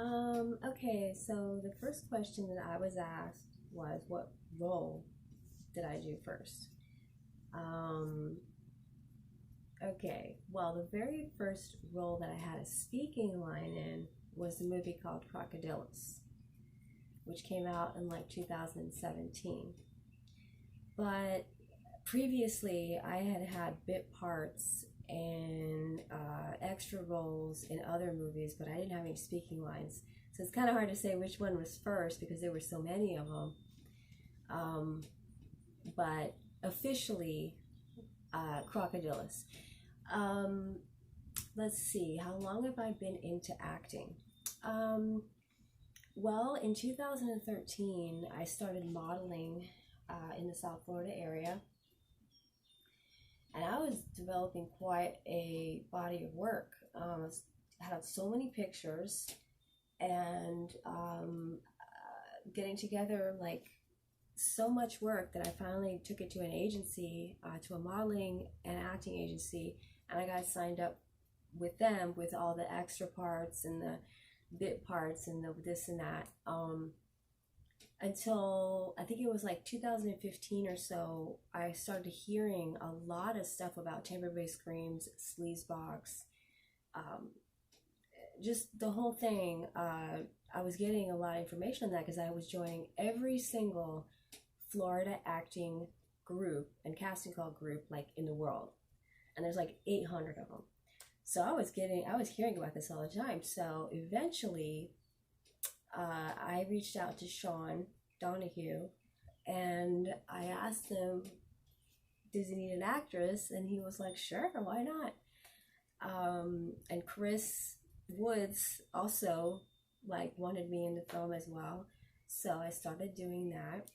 Okay, so the first question that I was asked was, what role did I do first? Um, okay, well, the very first role that I had a speaking line in was the movie called Crocodilus, which came out in like 2017. But previously, I had had bit parts and extra roles in other movies, but I didn't have any speaking lines. So it's kind of hard to say which one was first because there were so many of them. But officially, Crocodilus. Um, let's see, how long have I been into acting? Um, well, in 2013, I started modeling in the South Florida area, and I was developing quite a body of work. I had so many pictures, and getting together like so much work that I finally took it to an agency, to a modeling and acting agency, and I got signed up with them with all the extra parts and the bit parts and the this and that. Until I think it was like 2015 or so, I started hearing a lot of stuff about chamber-based screams, sleazebox, um, just the whole thing. I was getting a lot of information on that because I was joining every single Florida acting group and casting call group like in the world, and there's like 800 of them. So I was hearing about this all the time. So eventually, I reached out to Sean Donahue, and I asked him, does he need an actress? And he was like, sure, why not? And Chris Woods also like wanted me in the film as well. So I started doing that.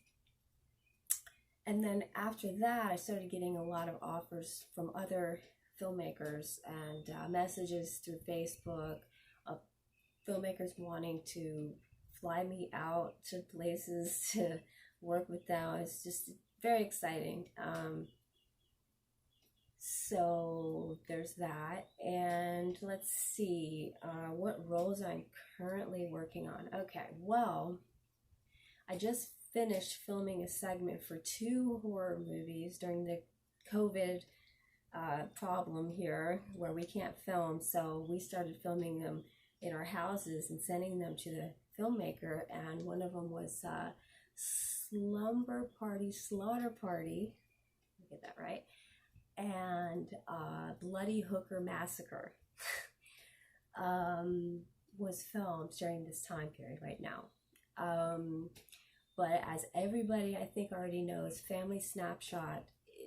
And then after that, I started getting a lot of offers from other filmmakers and messages through Facebook of filmmakers wanting to fly me out to places to work with them. It's just very exciting. So there's that. And let's see, what roles I'm currently working on. Okay, well, I just finished filming a segment for 2 horror movies during the COVID problem here where we can't film. So we started filming them in our houses and sending them to the filmmaker. And one of them was Slumber Party, Slaughter Party. Get that right. And Bloody Hooker Massacre was filmed during this time period right now. But as everybody I think already knows, Family Snapshot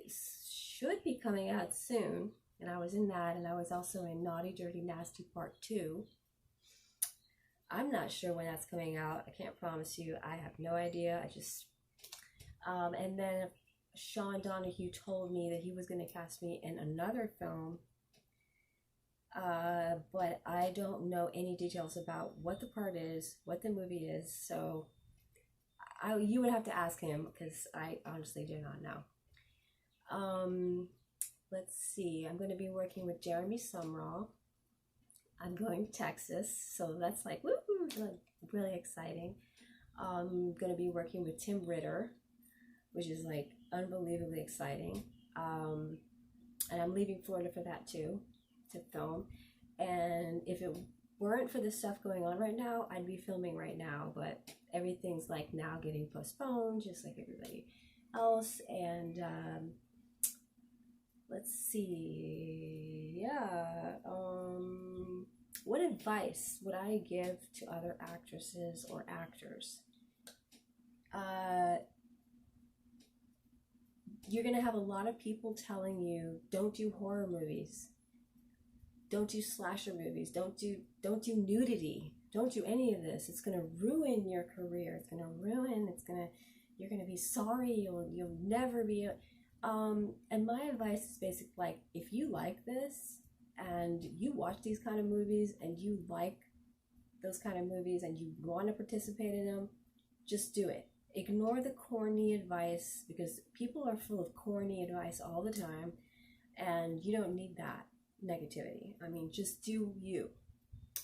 should be coming out soon. And I was in that, and I was also in Naughty Dirty Nasty Part 2. I'm not sure when that's coming out. I can't promise you. I have no idea. And then Sean Donahue told me that he was going to cast me in another film, but I don't know any details about what the part is, what the movie is, so you would have to ask him because I honestly do not know. Let's see, I'm going to be working with Jeremy Sumrall. I'm going to Texas, so that's like, woo, really exciting. I'm going to be working with Tim Ritter, which is like unbelievably exciting. And I'm leaving Florida for that too, to film. And if it weren't for the stuff going on right now, I'd be filming right now, but everything's like now getting postponed, just like everybody else. And let's see, yeah. What advice would I give to other actresses or actors? You're gonna have a lot of people telling you, don't do horror movies, don't do slasher movies, don't do nudity, don't do any of this. It's gonna ruin your career. You're gonna be sorry. You'll never be. And my advice is basically like, if you like this and you watch these kind of movies and you like those kind of movies and you want to participate in them, just do it. Ignore the corny advice, because people are full of corny advice all the time, and you don't need that negativity. I mean, just do you.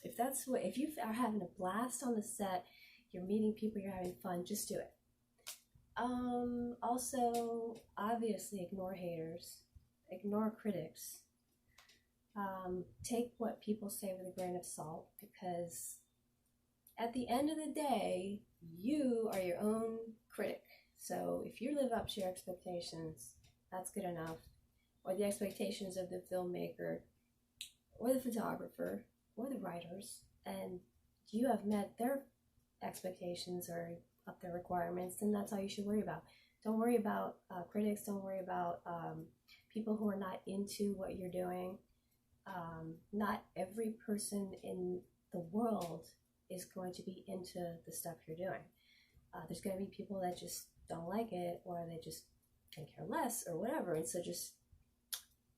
if you are having a blast on the set, you're meeting people, you're having fun, just do it. Also, obviously, ignore haters, ignore critics. Take what people say with a grain of salt, because at the end of the day, you are your own critic. So if you live up to your expectations, that's good enough. Or the expectations of the filmmaker, or the photographer, or the writers, and you have met their expectations or up their requirements, then that's all you should worry about. Don't worry about critics. Don't worry about people who are not into what you're doing. Not every person in the world is going to be into the stuff you're doing. There's going to be people that just don't like it, or they just can care less, or whatever. And so just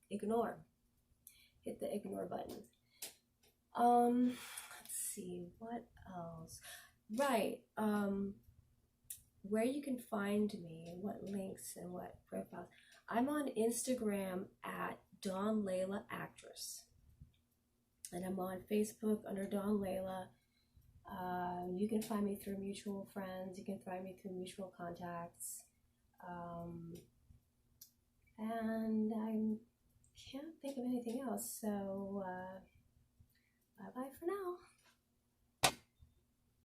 ignore. Hit the ignore button. Let's see, what else? Right. Where you can find me, what links and what profiles. I'm on Instagram at Dawn Layla Actress. And I'm on Facebook under Dawn Layla. You can find me through mutual friends. You can find me through mutual contacts. And I can't think of anything else. So, bye-bye for now.